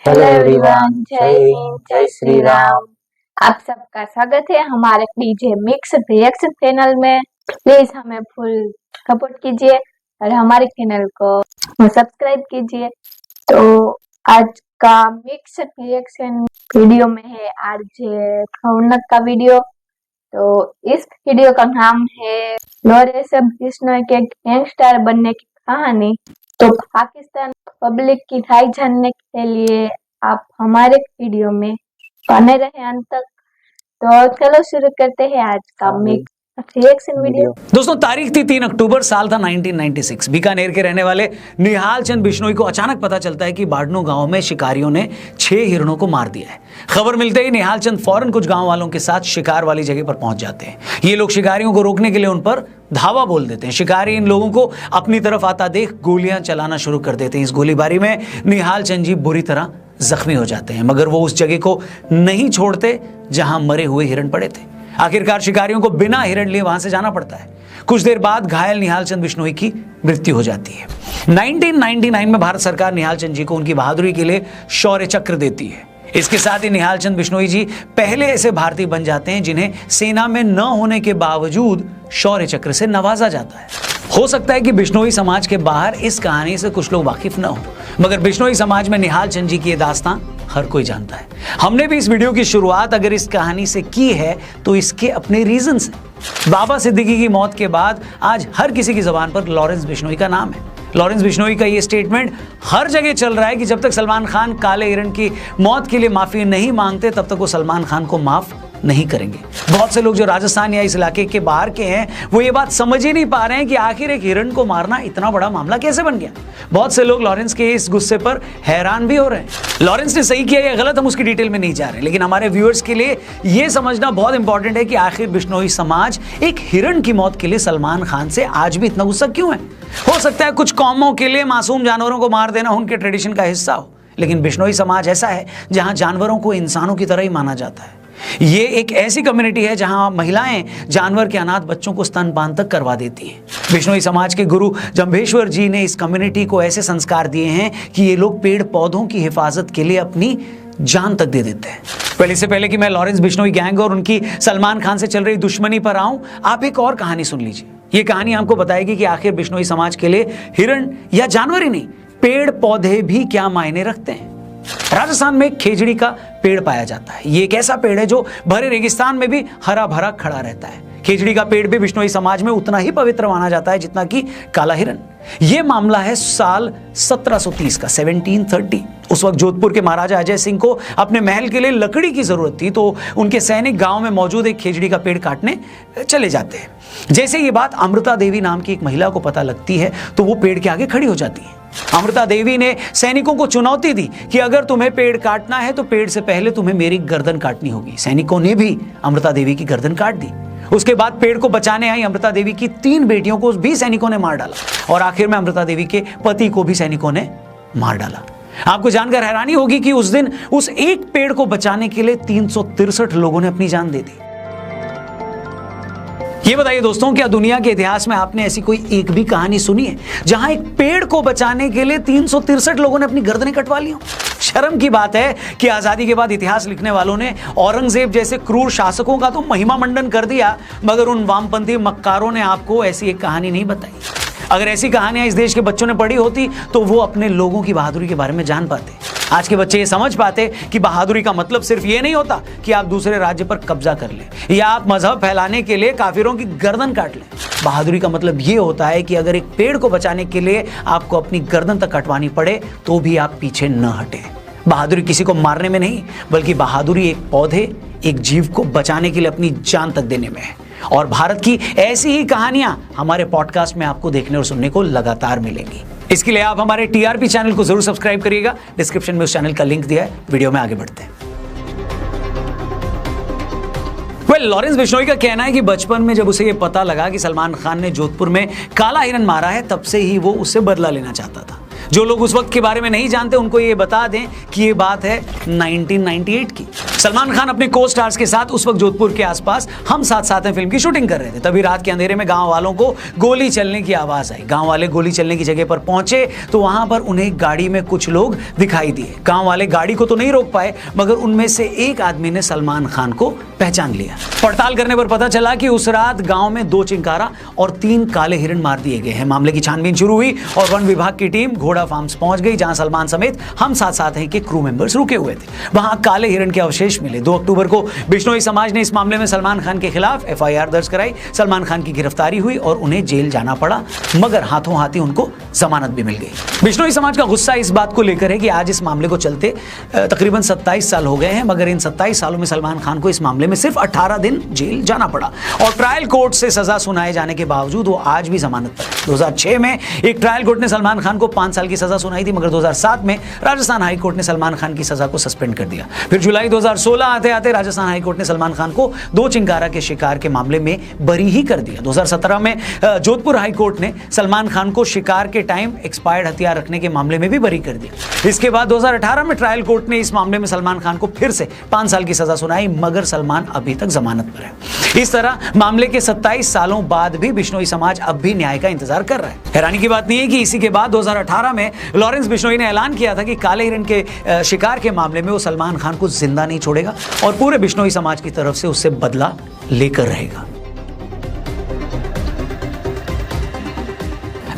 Hello everyone, जय हिंद, जय श्री राम। आप सबका स्वागत है हमारे डीजे मिक्स रिएक्शन चैनल में। प्लीज हमें फुल सपोर्ट कीजिए और हमारे चैनल को सब्सक्राइब कीजिए। तो आज का मिक्स रिएक्शन वीडियो में है आरजे खौनक का वीडियो। तो इस वीडियो का नाम है लॉरेंस बिश्नोई के गैंगस्टर बनने की कहानी। तो पाकिस्तान पब्लिक की राय जानने के लिए आप हमारे वीडियो में बने रहे अंत तक। तो चलो शुरू करते हैं आज का मिक्स रिएक्शन वीडियो। दोस्तों, तारीख थी 3 अक्टूबर, साल था 1996। बीकानेर के रहने वाले निहाल चंद बिश्नोई को अचानक पता चलता है कि बाड़नू गांव में शिकारियों ने 6 हिरणों को मार दिया है। खबर मिलते ही निहाल चंद फौरन कुछ गांव वालों के साथ शिकार वाली जगह पर पहुंच जाते हैं। ये लोग शिकारियों को रोकने के लिए उन पर धावा बोल देते हैं। शिकारी इन लोगों को अपनी तरफ आता देख गोलियां चलाना शुरू कर देते हैं। इस गोलीबारी में निहाल चंद जी बुरी तरह जख्मी हो जाते हैं, मगर वो उस जगह को नहीं छोड़ते जहां मरे हुए हिरण पड़े थे। आखिरकार शिकारियों को बिना हिरण लिए वहां से जाना पड़ता है। कुछ देर बाद घायल निहाल चंद बिश्नोई की मृत्यु हो जाती है। 1999 में भारत सरकार निहाल चंद जी को उनकी बहादुरी के लिए शौर्य चक्र देती है। इसके साथ ही निहाल चंद बिश्नोई जी पहले ऐसे भारतीय बन जाते हैं जिन्हें सेना में न होने के बावजूद शौर्य चक्र से नवाजा जाता है। हो सकता है कि बिश्नोई समाज के बाहर इस कहानी से कुछ लोग वाकिफ न हो, मगर बिश्नोई समाज में निहाल चंद जी की ये दास्तां हर कोई जानता है। हमने भी इस वीडियो की शुरुआत अगर इस कहानी से की है तो इसके अपने रीजंस हैं। बाबा सिद्दीकी की मौत के बाद आज हर किसी की जुबान पर लॉरेंस बिश्नोई का नाम है। लॉरेंस बिश्नोई का ये स्टेटमेंट हर जगह चल रहा है कि जब तक सलमान खान काले हिरण की मौत के लिए माफी नहीं मांगते तब तक वो सलमान खान को माफ नहीं करेंगे। बहुत से लोग जो राजस्थान या इस इलाके के बाहर के हैं वो ये बात समझ ही नहीं पा रहे हैं कि आखिर एक हिरण को मारना इतना बड़ा मामला कैसे बन गया। बहुत से लोग लॉरेंस के इस गुस्से पर हैरान भी हो रहे हैं। लॉरेंस ने सही किया या गलत हम उसकी डिटेल में नहीं जा रहे, लेकिन हमारे व्यूअर्स के लिए यह समझना बहुत इंपॉर्टेंट है कि आखिर बिश्नोई समाज एक हिरण की मौत के लिए सलमान खान से आज भी इतना गुस्सा क्यों है। हो सकता है कुछ कौमों के लिए मासूम जानवरों को मार देना उनके ट्रेडिशन का हिस्सा हो, लेकिन बिश्नोई समाज ऐसा है जहां जानवरों को इंसानों की तरह ही माना जाता है। ये एक ऐसी कम्युनिटी है जहां महिलाएं जानवर के अनाथ बच्चों को स्तनपान तक करवा देती हैं। बिश्नोई समाज के गुरु जंभेश्वर जी ने इस कम्युनिटी को ऐसे संस्कार दिए हैं कि ये लोग पेड़ पौधों की हिफाजत के लिए अपनी जान तक दे देते हैं। इससे पहले कि मैं लॉरेंस बिश्नोई गैंग और उनकी सलमान खान से चल रही दुश्मनी पर आऊं, आप एक और कहानी सुन लीजिए। ये कहानी आपको बताएगी कि आखिर बिश्नोई समाज के लिए हिरण या जानवर ही नहीं, पेड़ पौधे भी क्या मायने रखते हैं। राजस्थान में खेजड़ी का पेड़ पाया जाता है। ये एक ऐसा पेड़ है जो भरे रेगिस्तान में भी हरा भरा खड़ा रहता है। खेजड़ी का पेड़ भी बिश्नोई समाज में उतना ही पवित्र माना जाता है जितना कि काला हिरण। यह मामला है साल 1730 का, 1730। उस वक्त जोधपुर के महाराजा अजय सिंह को अपने महल के लिए लकड़ी की जरूरत थी, तो उनके सैनिक गांव में मौजूद एक खेजड़ी का पेड़ काटने चले जाते हैं। जैसे ये बात अमृता देवी नाम की एक महिला को पता लगती है तो वो पेड़ के आगे खड़ी हो जाती है। अमृता देवी ने सैनिकों को चुनौती दी कि अगर तुम्हें पेड़ काटना है तो पेड़ से पहले तुम्हें मेरी गर्दन काटनी होगी। सैनिकों ने भी अमृता देवी की गर्दन काट दी। उसके बाद पेड़ को बचाने आई अमृता देवी की 3 बेटियों को भी सैनिकों ने मार डाला और आखिर में अमृता देवी के पति को भी सैनिकों ने मार डाला। आपको जानकर हैरानी होगी कि उस दिन उस एक पेड़ को बचाने के लिए 363 लोगों ने अपनी जान दे दी। ये बताइए दोस्तों, क्या दुनिया के इतिहास में आपने ऐसी कोई एक भी कहानी सुनी है जहां एक पेड़ को बचाने के लिए 363 लोगों ने अपनी गर्दनें कटवा ली हो? शर्म की बात है कि आजादी के बाद इतिहास लिखने वालों ने औरंगजेब जैसे क्रूर शासकों का तो महिमा मंडन कर दिया, मगर उन वामपंथी मक्कारों ने आपको ऐसी एक कहानी नहीं बताई। अगर ऐसी कहानियां इस देश के बच्चों ने पढ़ी होती तो वो अपने लोगों की बहादुरी के बारे में जान पाते। आज के बच्चे ये समझ पाते कि बहादुरी का मतलब सिर्फ ये नहीं होता कि आप दूसरे राज्य पर कब्जा कर लें या आप मजहब फैलाने के लिए काफिरों की गर्दन काट लें। बहादुरी का मतलब ये होता है कि अगर एक पेड़ को बचाने के लिए आपको अपनी गर्दन तक कटवानी पड़े तो भी आप पीछे न हटे। बहादुरी किसी को मारने में नहीं, बल्कि बहादुरी एक पौधे, एक जीव को बचाने के लिए अपनी जान तक देने में है। और भारत की ऐसी ही कहानियां हमारे पॉडकास्ट में आपको देखने और सुनने को लगातार मिलेंगी। इसके लिए आप हमारे टीआरपी चैनल को जरूर सब्सक्राइब करिएगा। डिस्क्रिप्शन में उस चैनल का लिंक दिया है। वीडियो में आगे बढ़ते हैं। लॉरेंस बिश्नोई का कहना है कि बचपन में जब उसे यह पता लगा कि सलमान खान ने जोधपुर में काला हिरण मारा है, तब से ही वो उससे बदला लेना चाहता था। जो लोग उस वक्त के बारे में नहीं जानते उनको ये बता दें कि ये बात है 1998 की। सलमान खान अपने को स्टार्स के साथ उस वक्त जोधपुर के आसपास हम साथ साथ हैं फिल्म की शूटिंग कर रहे थे। तभी रात के अंधेरे में गांव वालों को गोली चलने की आवाज आई। गांव वाले गोली चलने की जगह पर पहुंचे तो वहां पर उन्हें गाड़ी में कुछ लोग दिखाई दिए। गांव वाले गाड़ी को तो नहीं रोक पाए, मगर उनमें से एक आदमी ने सलमान खान को पहचान लिया। पड़ताल करने पर पता चला कि उस रात गांव में 2 चिंकारा और 3 काले हिरण मार दिए गए हैं। मामले की छानबीन शुरू हुई और वन विभाग की टीम घोड़ा फार्म्स पहुंच गई, जहां सलमान समेत हम साथ साथ हैं के क्रू मेंबर्स रुके हुए थे। वहां काले हिरण के अवशेष मिले। 2 अक्टूबर को बिश्नोई समाज ने इस मामले में सलमान खान के खिलाफ FIR दर्ज कराई। सलमान खान की गिरफ्तारी हुई और उन्हें जेल जाना पड़ा, मगर हाथों हाथी उनको जमानत भी मिल गई। बिश्नोई समाज का गुस्सा इस बात को लेकर है कि आज इस मामले को चलते तकरीबन 27 साल हो गए हैं, मगर इन 27 सालों में सलमान खान को इस मामले में सिर्फ 18 दिन जेल जाना पड़ा और ट्रायल कोर्ट से सजा सुनाए जाने के बावजूद वो आज भी जमानत पर है। 2006 में एक ट्रायल कोर्ट ने सलमान खान को 5 साल की सजा सुनाई थी, मगर 2007 में राजस्थान हाई कोर्ट ने सलमान खान की सजा को सस्पेंड कर दिया। फिर जुलाई 2016 आते आते राजस्थान हाई कोर्ट ने सलमान खान को 2 चिंकारा के शिकार के मामले में बरी ही कर दिया। 2017 में जोधपुर हाई कोर्ट ने सलमान खान को शिकार के टाइम एक्सपायर्ड हथियार रखने के मामले में भी बरी कर दिया। इसके बाद 2018 में ट्रायल कोर्ट ने इस मामले में सलमान खान को फिर से 5 साल की सजा सुनाई, मगर सलमान अभी तक जमानत पर है। इस तरह मामले के 27 सालों बाद भी बिश्नोई समाज अब भी न्याय का इंतजार कर रहा है। हैरानी की बात नहीं है कि इसी के बाद 2018 में लॉरेंस बिश्नोई ने ऐलान किया था कि काले हिरण के शिकार के मामले में वो सलमान खान को जिंदा नहीं छोड़ेगा और पूरे बिश्नोई समाज की तरफ से उससे बदला लेकर रहेगा।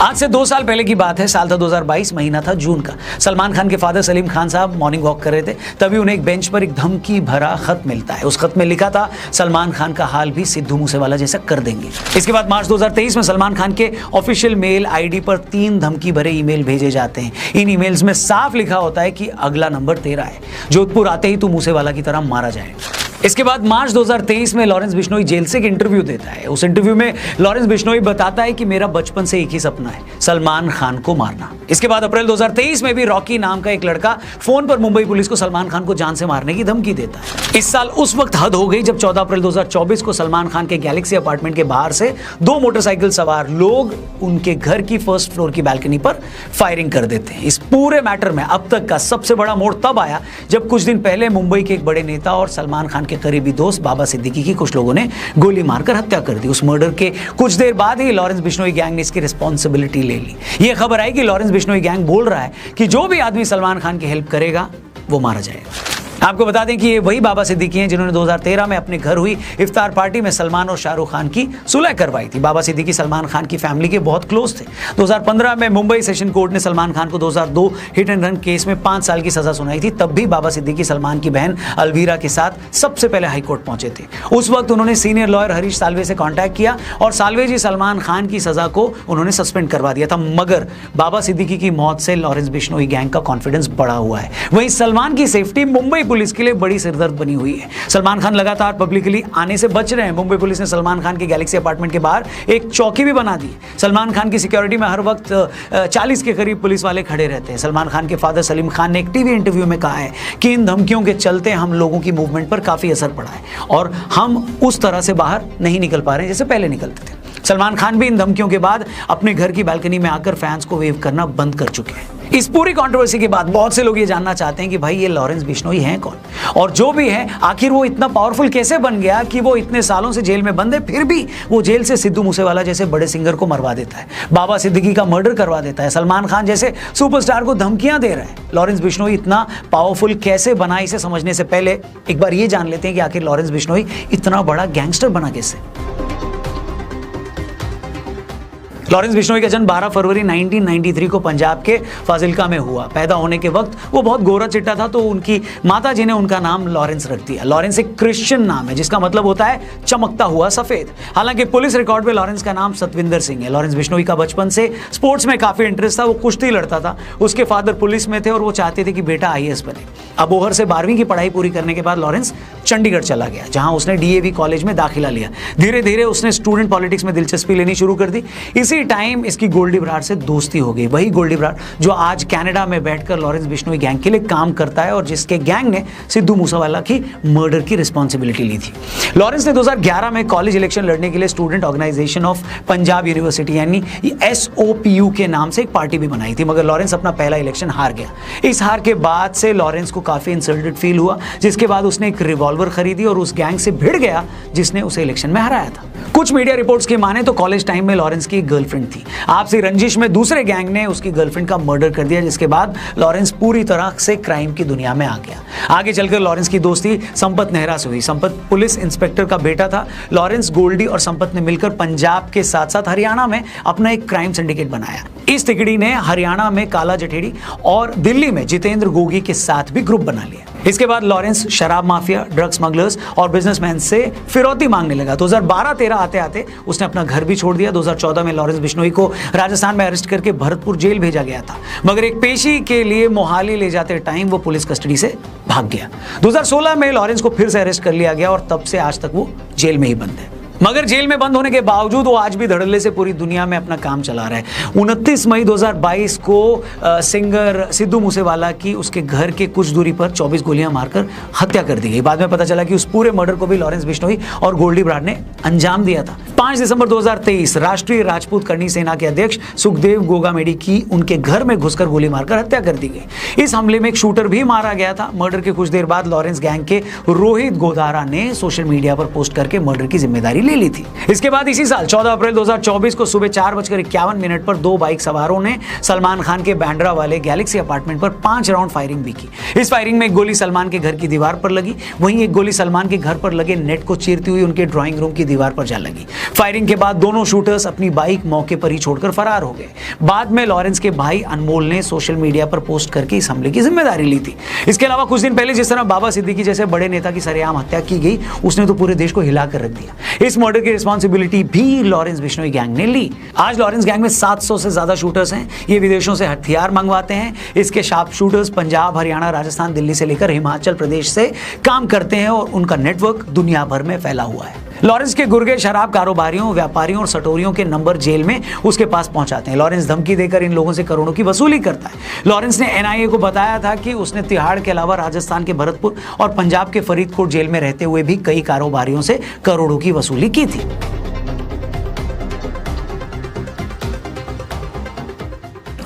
आज से 2 साल पहले की बात है। साल था 2022, महीना था जून का। सलमान खान के फादर सलीम खान साहब मॉर्निंग वॉक कर रहे थे, तभी उन्हें एक बेंच पर एक धमकी भरा खत मिलता है। उस खत में लिखा था, सलमान खान का हाल भी सिद्धू मूसेवाला जैसा कर देंगे। इसके बाद मार्च 2023 में सलमान खान के ऑफिशियल मेल ID पर 3 धमकी भरे ईमेल भेजे जाते हैं। इन ईमेल्स में साफ लिखा होता है कि अगला नंबर तेरा है, जोधपुर आते ही तू मूसेवाला की तरह मारा जाएगा। इसके बाद मार्च 2023 में लॉरेंस बिश्नोई जेल से एक इंटरव्यू देता है। उस इंटरव्यू में लॉरेंस बिश्नोई बताता है कि मेरा बचपन से एक ही सपना है, सलमान खान को मारना। इसके बाद अप्रैल 2023 में भी रॉकी नाम का एक लड़का फोन पर मुंबई पुलिस को सलमान खान को जान से मारने की धमकी देता है। इस साल उस वक्त हद हो गई जब 14 अप्रैल 2024 को सलमान खान के गैलेक्सी अपार्टमेंट के बाहर से 2 मोटरसाइकिल सवार लोग उनके घर की फर्स्ट फ्लोर की बैल्कनी पर फायरिंग कर देते हैं। इस पूरे मैटर में अब तक का सबसे बड़ा मोड़ तब आया जब कुछ दिन पहले मुंबई के एक बड़े नेता और सलमान खान के करीबी दोस्त बाबा सिद्दीकी की कुछ लोगों ने गोली मारकर हत्या कर दी। उस मर्डर के कुछ देर बाद ही लॉरेंस बिश्नोई गैंग ने इसकी रिस्पॉन्सिबिलिटी ले ली। यह खबर आई कि लॉरेंस बिश्नोई गैंग बोल रहा है कि जो भी आदमी सलमान खान की हेल्प करेगा वो मारा जाएगा। आपको बता दें कि ये वही बाबा सिद्दीकी हैं जिन्होंने 2013 में अपने घर हुई इफ्तार पार्टी में सलमान और शाहरुख खान की सुलह करवाई थी। बाबा सिद्दीकी सलमान खान की फैमिली के बहुत क्लोज थे। 2015 में मुंबई सेशन कोर्ट ने सलमान खान को 2002 हिट एंड रन केस में 5 साल की सजा सुनाई थी। तब भी बाबा सिद्दीकी सलमान की बहन अलवीरा के साथ सबसे पहले हाईकोर्ट पहुंचे थे। उस वक्त उन्होंने सीनियर लॉयर हरीश साल्वे से कॉन्टैक्ट किया और साल्वे जी सलमान खान की सजा को उन्होंने सस्पेंड करवा दिया था, मगर बाबा सिद्दीकी की मौत से लॉरेंस बिश्नोई गैंग का कॉन्फिडेंस बढ़ा हुआ है। वहीं सलमान की सेफ्टी मुंबई पुलिस के लिए बड़ी सिरदर्द बनी हुई है। सलमान खान लगातार पब्लिकली आने से बच रहे हैं। मुंबई पुलिस ने सलमान खान के गैलेक्सी अपार्टमेंट के बाहर एक चौकी भी बना दी। सलमान खान की सिक्योरिटी में हर वक्त 40 के करीब पुलिस वाले खड़े रहते हैं। सलमान खान के फादर सलीम खान ने एक टीवी इंटरव्यू में कहा है कि इन धमकियों के चलते हम लोगों की मूवमेंट पर काफी असर पड़ा है और हम उस तरह से बाहर नहीं निकल पा रहे हैं जैसे पहले निकलते थे। सलमान खान भी इन धमकियों के बाद अपने घर की बालकनी में आकर फैंस को वेव करना बंद कर चुके हैं। इस पूरी कंट्रोवर्सी के बाद बहुत से लोग ये जानना चाहते हैं कि भाई ये लॉरेंस बिश्नोई हैं कौन, और जो भी है आखिर वो इतना पावरफुल कैसे बन गया कि वो इतने सालों से जेल में बंद है, फिर भी वो जेल से सिद्धू मूसेवाला जैसे बड़े सिंगर को मरवा देता है, बाबा सिद्दीकी का मर्डर करवा देता है, सलमान खान जैसे सुपरस्टार को धमकियां दे रहा है। लॉरेंस बिश्नोई इतना पावरफुल कैसे बना, इसे समझने से पहले एक बार ये जान लेते हैं कि आखिर लॉरेंस बिश्नोई इतना बड़ा गैंगस्टर बना कैसे। लॉरेंस बिश्नोई का जन्म 12 फरवरी 1993 को पंजाब के फाजिल्का में हुआ। पैदा होने के वक्त वो बहुत गोरा चिट्टा था, तो उनकी माता जी ने उनका नाम लॉरेंस रख दिया। लॉरेंस एक क्रिश्चियन नाम है जिसका मतलब होता है चमकता हुआ सफेद। हालांकि पुलिस रिकॉर्ड में लॉरेंस का नाम सतविंदर सिंह है। लॉरेंस बिश्नोई का बचपन से स्पोर्ट्स में काफी इंटरेस्ट था। वो कुश्ती लड़ता था। उसके फादर पुलिस में थे और वो चाहते थे कि बेटा IAS बने। अबोहर से 12वीं की पढ़ाई पूरी करने के बाद लॉरेंस चंडीगढ़ चला गया, जहां उसने DAV कॉलेज में दाखिला लिया। धीरे धीरे उसने स्टूडेंट पॉलिटिक्स में दिलचस्पी लेनी शुरू कर दी। इसी इसी टाइम इसकी गोल्डी बराड़ से दोस्ती हो गई। वही गोल्डी बराड़ जो आज कनाडा में बैठकर लॉरेंस बिश्नोई गैंग के लिए काम करता है और जिसके गैंग ने सिद्धू मूसेवाला की मर्डर की रिस्पॉन्सिबिलिटी ली थी। लॉरेंस ने 2011 में कॉलेज इलेक्शन लड़ने के लिए student organisation of Punjab university यानी SOPU के नाम से एक पार्टी भी बनाई थी, मगर लॉरेंस अपना पहला इलेक्शन हार गया। इस हार के बाद से लॉरेंस को काफी इंसल्टेड फील हुआ, जिसके बाद उसने एक रिवॉल्वर खरीदी और उस गैंग से भिड़ गया जिसने उसे इलेक्शन में हराया था। कुछ मीडिया रिपोर्ट्स की माने तो कॉलेज टाइम में लॉरेंस की एक गर्लफ्रेंड थी। आपसी रंजिश में दूसरे गैंग ने उसकी गर्लफ्रेंड का मर्डर कर दिया, जिसके बाद लॉरेंस पूरी तरह से क्राइम की दुनिया में आ गया। आगे चलकर लॉरेंस की दोस्ती संपत नेहरा से हुई। संपत पुलिस इंस्पेक्टर का बेटा था। लॉरेंस, गोल्डी और संपत ने मिलकर पंजाब के साथ साथ हरियाणा में अपना एक क्राइम सिंडिकेट बनाया। इस तिकड़ी ने हरियाणा में काला जठेड़ी और दिल्ली में जितेंद्र गोगी के साथ भी ग्रुप बना लिया। इसके बाद लॉरेंस शराब माफिया, ड्रग स्मगलर्स और बिजनेसमैन से फिरौती मांगने लगा। 2012-13 आते आते उसने अपना घर भी छोड़ दिया। 2014 में लॉरेंस बिश्नोई को राजस्थान में अरेस्ट करके भरतपुर जेल भेजा गया था, मगर एक पेशी के लिए मोहाली ले जाते टाइम वो पुलिस कस्टडी से भाग गया। 2016 में लॉरेंस को फिर से अरेस्ट कर लिया गया और तब से आज तक वो जेल में ही बंद है। मगर जेल में बंद होने के बावजूद वो आज भी धड़ल्ले से पूरी दुनिया में अपना काम चला रहा है। 29 मई 2022 को सिंगर सिद्धू मूसेवाला की उसके घर के कुछ दूरी पर 24 गोलियां मारकर हत्या कर दी गई। बाद में पता चला कि उस पूरे मर्डर को भी लॉरेंस बिश्नोई और गोल्डी बराड़ ने अंजाम दिया था। 5 दिसंबर 2023 राष्ट्रीय राजपूत करनी सेना के अध्यक्ष सुखदेव गोगामेडी की उनके घर में घुसकर गोली मारकर हत्या कर दी गई। इस हमले में एक शूटर भी मारा गया था। मर्डर के कुछ देर बाद लॉरेंस गैंग के रोहित गोदारा ने सोशल मीडिया पर पोस्ट करके मर्डर की जिम्मेदारी ले ली थी। इसके बाद इसी साल 14 अप्रैल 2024 को सुबह 4:51 पर 2 बाइक सवारों ने सलमान खान के बैंड्रा वाले गैलेक्सी अपार्टमेंट पर 5 राउंड फायरिंग भी की। इस फायरिंग में एक गोली सलमान के घर की दीवार पर लगी, वहीं एक गोली सलमान के घर पर लगे नेट को चीरती हुई उनके ड्राइंग रूम की दीवार पर जा लगी। फायरिंग के बाद दोनों शूटर्स अपनी बाइक मौके पर ही छोड़कर फरार हो गए। बाद में लॉरेंस के भाई अनमोल ने सोशल मीडिया पर पोस्ट करके इस हमले की जिम्मेदारी ली थी। इसके अलावा कुछ दिन पहले जिस तरह बाबा सिद्दीकी जैसे बड़े नेता की सरेआम हत्या की गई, उसने तो पूरे देश को हिलाकर रख दिया। इस मर्डर की रिस्पॉन्सिबिलिटी भी लॉरेंस बिश्नोई गैंग ने ली। आज लॉरेंस गैंग में 700 से ज्यादा शूटर्स हैं। ये विदेशों से हथियार मंगवाते हैं। इसके शार्प शूटर्स पंजाब, हरियाणा, राजस्थान, दिल्ली से लेकर हिमाचल प्रदेश से काम करते हैं और उनका नेटवर्क दुनिया भर में फैला हुआ है। लॉरेंस के गुर्गे शराब कारोबारियों, व्यापारियों और सटोरियों के नंबर जेल में उसके पास पहुंचाते हैं। लॉरेंस धमकी देकर इन लोगों से करोड़ों की वसूली करता है। लॉरेंस ने NIA को बताया था कि उसने तिहाड़ के अलावा राजस्थान के भरतपुर और पंजाब के फरीदकोट जेल में रहते हुए भी कई कारोबारियों से करोड़ों की वसूली की थी।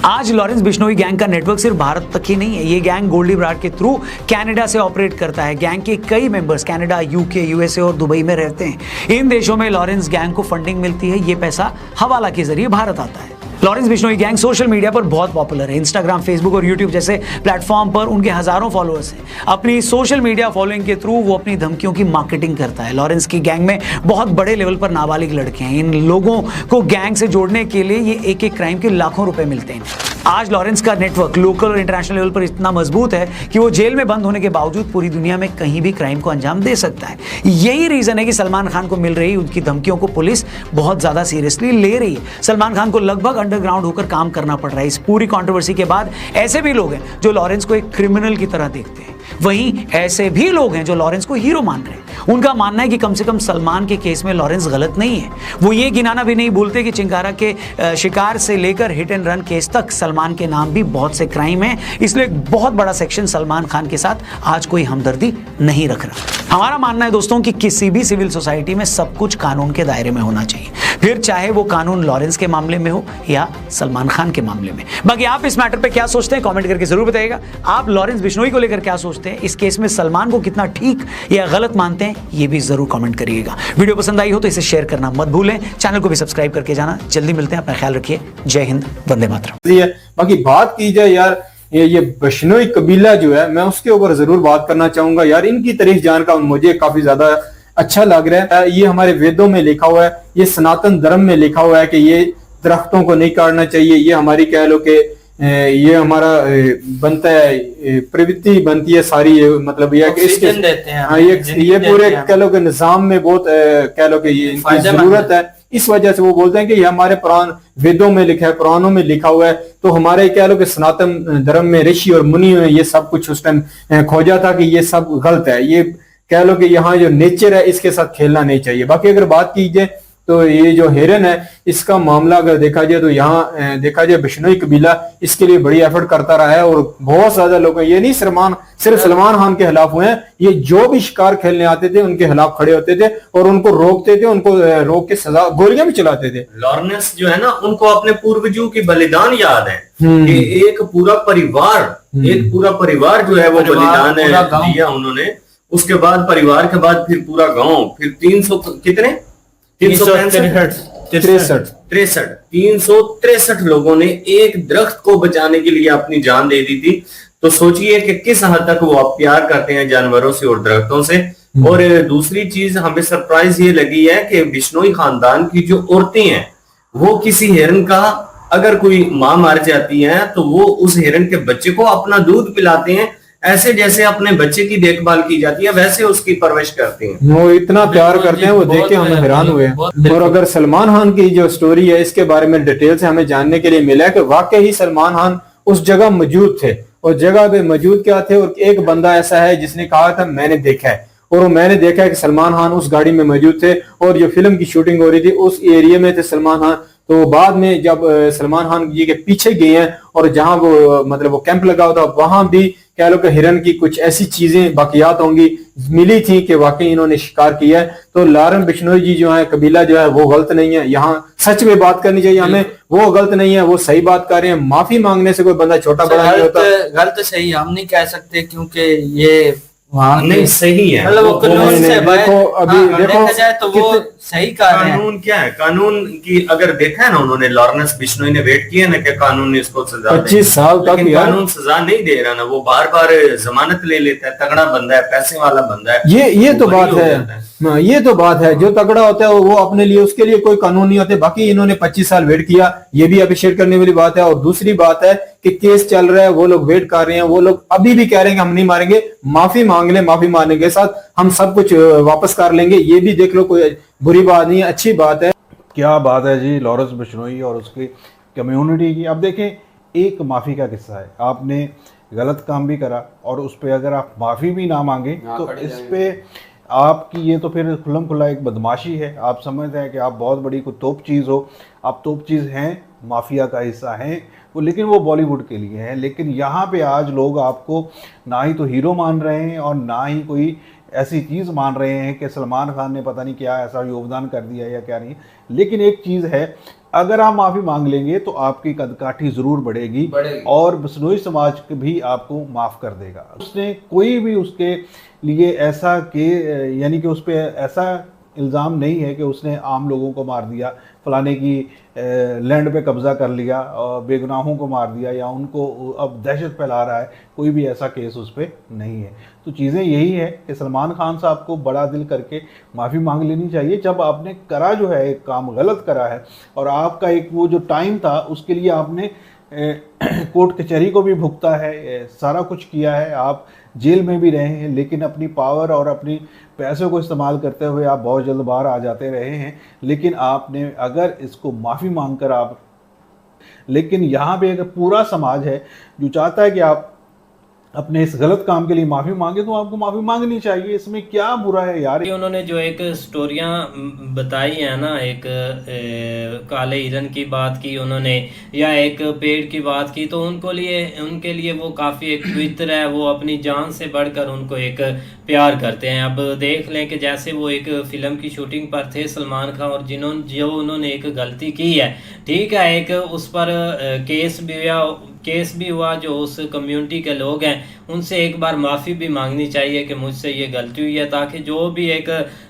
आज लॉरेंस बिश्नोई गैंग का नेटवर्क सिर्फ भारत तक ही नहीं है। ये गैंग गोल्डी बराड़ के थ्रू कनाडा से ऑपरेट करता है। गैंग के कई मेंबर्स कनाडा, UK, USA और दुबई में रहते हैं। इन देशों में लॉरेंस गैंग को फंडिंग मिलती है। ये पैसा हवाला के जरिए भारत आता है। Lawrence Bishnoi gang social media पर बहुत पॉपुलर है। इंस्टाग्राम, फेसबुक और यूट्यूब जैसे प्लेटफॉर्म पर उनके हजारों फॉलोअर्स हैं। अपनी सोशल मीडिया फॉलोइंग के थ्रू वो अपनी धमकियों की मार्केटिंग करता है। लॉरेंस की गैंग में बहुत बड़े लेवल पर नाबालिग लड़के हैं। इन लोगों को गैंग से जोड़ने के लिए ये एक क्राइम के लाखों रुपए मिलते हैं। आज लॉरेंस का नेटवर्क लोकल और इंटरनेशनल लेवल पर इतना मजबूत है कि वो जेल में बंद होने के बावजूद पूरी दुनिया में कहीं भी क्राइम को अंजाम दे सकता है। यही रीजन है कि सलमान खान को मिल रही उनकी धमकियों को पुलिस बहुत ज्यादा सीरियसली ले रही है। सलमान खान को लगभग अंडरग्राउंड होकर काम करना पड़ रहा है। इस पूरी कंट्रोवर्सी के बाद ऐसे भी लोग हैं जो लॉरेंस को एक क्रिमिनल की तरह देखते हैं। वहीं ऐसे भी लोग हैं जो लॉरेंस को हीरो मान रहे हैं। उनका मानना है कि कम से कम सलमान के केस में लॉरेंस गलत नहीं है। वो ये गिनाना भी नहीं भूलते कि चिंकारा के शिकार से लेकर हिट एंड रन केस तक सलमान के नाम भी बहुत से क्राइम है। इसलिए एक बहुत बड़ा सेक्शन सलमान खान के साथ आज कोई हमदर्दी नहीं रख रहा। हमारा मानना है दोस्तों कि किसी भी सिविल सोसाइटी में सब कुछ कानून के दायरे में होना चाहिए, फिर चाहे वो कानून लॉरेंस के मामले में हो या सलमान खान के मामले में। बाकी आप इस मैटर पे क्या सोचते हैं कमेंट करके जरूर बताइएगा। आप लॉरेंस बिश्नोई को लेकर क्या सोचते हैं, इस केस में सलमान को कितना ठीक या गलत मानते हैं, ये भी जरूर कमेंट करिएगा। वीडियो पसंद आई हो तो इसे शेयर करना मत भूलें। चैनल को भी सब्सक्राइब करके जाना। जल्दी मिलते हैं, अपना ख्याल रखिए। जय हिंद, वंदे मातरम। बाकी बात की जाए यार, ये बिश्नोई कबीला जो है, मैं उसके ऊपर जरूर बात करना चाहूंगा यार। इनकी तारीफ जानकर मुझे काफी ज्यादा अच्छा लग रहा है। ये हमारे वेदों में लिखा हुआ है, ये सनातन धर्म में लिखा हुआ है कि ये दरख्तों को नहीं काटना चाहिए। ये हमारी कह लो कि ये हमारा बनता है, प्रवृत्ति बनती है सारी, मतलब ये इसके देते हैं। ये पूरे कह लो कि निजाम में बहुत कह लो कि ये इनकी जरूरत है। इस वजह से वो बोलते हैं कि ये हमारे पुराण वेदों में लिखा है, पुराणों में लिखा हुआ है। तो हमारे कह लो कि सनातन धर्म में ऋषि और मुनि ने ये सब कुछ उस टाइम खोजा था कि ये सब गलत है। ये कह लो कि यहाँ जो नेचर है इसके साथ खेलना नहीं चाहिए। बाकी अगर बात की जाए तो ये जो हिरन है इसका मामला अगर देखा जाए तो यहाँ देखा जाए बिश्नोई कबीला इसके लिए बड़ी एफर्ट करता रहा है और बहुत ज्यादा लोग, ये नहीं सिर्फ सलमान खान के खिलाफ हुए हैं, ये जो भी शिकार खेलने आते थे उनके खिलाफ खड़े होते थे और उनको रोकते थे, उनको रोक के सजा गोलियां भी चलाते थे। लॉरेंस जो है ना, उनको अपने पूर्वजों की बलिदान याद है कि एक पूरा परिवार जो है वो बलिदान दिया उन्होंने। उसके बाद परिवार के बाद फिर पूरा गांव, फिर 363 लोगों ने एक दरख्त को बचाने के लिए अपनी जान दे दी थी। तो सोचिए कि किस हद तक वो आप प्यार करते हैं जानवरों से और दरख्तों से। और दूसरी चीज हमें सरप्राइज ये लगी है कि बिश्नोई खानदान की जो औरतें हैं वो किसी हिरन का, अगर कोई माँ मर जाती है तो वो उस हिरन के बच्चे को अपना दूध पिलाते हैं, ऐसे जैसे अपने बच्चे की देखभाल की जाती है वैसे उसकी परवरिश करते हैं। वो इतना प्यार करते हैं, वो देख के हम हैरान हुए। और अगर सलमान खान की जो स्टोरी है इसके बारे में डिटेल से हमें जानने के लिए मिला है कि वाकई ही सलमान खान उस जगह मौजूद थे। और जगह पे मौजूद क्या थे, और एक बंदा ऐसा है जिसने कहा था मैंने देखा है, और वो मैंने देखा है कि सलमान खान उस गाड़ी में मौजूद थे और जो फिल्म की शूटिंग हो रही थी उस एरिया में थे सलमान खान। तो बाद में जब सलमान खान जी के पीछे गए हैं और जहां वो मतलब वो कैंप लगा हुआ था वहां भी कह लो कि हिरन की कुछ ऐसी चीजें बाकियात होंगी मिली थी कि वाकई इन्होंने शिकार किया है। तो लॉरेंस बिश्नोई जी जो है, कबीला जो है वो गलत नहीं है, यहाँ सच में बात करनी चाहिए हमें, वो गलत नहीं है, वो सही बात कर रहे हैं। माफी मांगने से कोई बंदा छोटा बड़ा नहीं होता। गलत सही हम नहीं कह सकते क्योंकि ये वहाँ नहीं सही है, मतलब वो कानून से देखो अभी देखो देखा जाए तो वो सही कर रहे हैं। कानून क्या है, कानून की अगर देखा है ना उन्होंने, लॉरेंस बिश्नोई ने वेट किया ना कि कानून ने इसको सजा 25 साल तक लेकिन यार। कानून सजा नहीं दे रहा ना, वो बार बार जमानत ले लेता है, तगड़ा बंदा है, पैसे वाला बंदा है। ये तो वो बात बरी हो है, जाता है। हाँ, ये तो बात है। जो तगड़ा होता है वो अपने लिए, उसके लिए कोई कानून नहीं होते। बाकी इन्होंने 25 साल वेट किया, ये भी अप्रिशिएट करने वाली बात है। और दूसरी बात है कि केस चल रहा है, वो लोग वेट कर रहे हैं, वो लोग अभी भी कह रहे हैं कि हम नहीं मारेंगे, माफी मांग ले, माफी मांगने के साथ हम सब कुछ वापस कर लेंगे। ये भी देख लो, कोई बुरी बात नहीं है, अच्छी बात है। क्या बात है जी लॉरेंस बिश्नोई और उसकी कम्युनिटी की। अब देखें, एक माफ़ी का किस्सा है, आपने गलत काम भी करा और उस पर अगर आप माफ़ी भी ना मांगे तो इस पे आपकी ये तो फिर खुल्लम खुल्ला एक बदमाशी है। आप समझते हैं कि आप बहुत बड़ी कोई तोप चीज़ हो, आप तोप चीज़ हैं, माफिया का हिस्सा हैं वो, लेकिन वो बॉलीवुड के लिए है। लेकिन यहाँ पे आज लोग आपको ना ही तो हीरो मान रहे हैं और ना ही कोई ऐसी चीज़ मान रहे हैं कि सलमान खान ने पता नहीं क्या ऐसा योगदान कर दिया या क्या नहीं। लेकिन एक चीज़ है, अगर आप माफ़ी मांग लेंगे तो आपकी कदकाठी ज़रूर बढ़ेगी और बिश्नोई समाज भी आपको माफ़ कर देगा। उसने कोई भी उसके लिए ऐसा के यानी कि उस पर ऐसा इल्ज़ाम नहीं है कि उसने आम लोगों को मार दिया, फलाने की लैंड पे कब्ज़ा कर लिया और बेगुनाहों को मार दिया या उनको अब दहशत फैला रहा है, कोई भी ऐसा केस उस पर नहीं है। तो चीज़ें यही है कि सलमान खान साहब को बड़ा दिल करके माफ़ी मांग लेनी चाहिए जब आपने करा जो है एक काम गलत करा है और आपका एक वो जो टाइम था उसके लिए आपने कोर्ट कचहरी को भी भुगता है, सारा कुछ किया है, आप जेल में भी रहे हैं, लेकिन अपनी पावर और अपनी पैसों को इस्तेमाल करते हुए आप बहुत जल्द बाहर आ जाते रहे हैं। लेकिन आपने अगर इसको माफ़ी मांगकर आप, लेकिन यहाँ पे एक पूरा समाज है जो चाहता है कि आप अपने इस गलत काम के लिए माफ़ी मांगे, तो आपको माफ़ी मांगनी चाहिए, इसमें क्या बुरा है यार। उन्होंने जो एक स्टोरियां बताई है ना, एक काले हिरन की बात की उन्होंने या एक पेड़ की बात की, तो उनके लिए वो काफ़ी एक पवित्र है, वो अपनी जान से बढ़कर उनको एक प्यार करते हैं। अब देख लें कि जैसे वो एक फिल्म की शूटिंग पर थे सलमान खान और जो उन्होंने एक गलती की है, ठीक है, एक उस पर केस भी हुआ, जो उस कम्युनिटी के लोग हैं उनसे एक बार माफ़ी भी मांगनी चाहिए कि मुझसे ये गलती हुई है, ताकि जो भी एक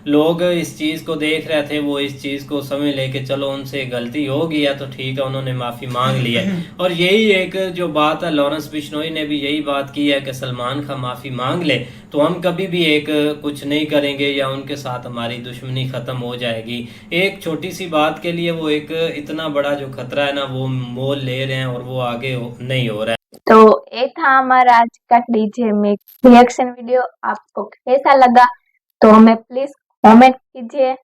लोग इस चीज़ को देख रहे थे वो इस चीज़ को समझ ले कि चलो उनसे गलती हो गई है तो ठीक है, उन्होंने माफ़ी मांग ली है। और यही एक जो बात है, लॉरेंस बिश्नोई ने भी यही बात की है कि सलमान खान माफ़ी मांग ले तो हम कभी भी एक कुछ नहीं करेंगे या उनके साथ हमारी दुश्मनी ख़त्म हो जाएगी। एक छोटी सी बात के लिए वो एक इतना बड़ा जो खतरा है ना वो मोल ले रहे हैं और वो आगे नहीं हो रहा है। तो ये था हमारा आज का डीजे मिक्स रिएक्शन वीडियो। आपको कैसा लगा तो हमें प्लीज कमेंट कीजिए,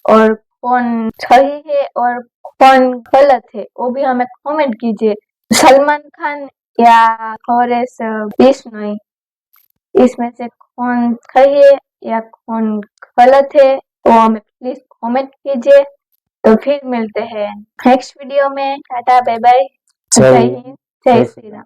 और कौन सही है और कौन गलत है वो भी हमें कमेंट कीजिए। सलमान खान या लॉरेंस बिश्नोई, इसमें से कौन सही है या कौन गलत है वो हमें प्लीज कमेंट कीजिए। तो फिर मिलते हैं नेक्स्ट वीडियो में। टाटा बाय बाय, जय हिंद, जय श्री राम।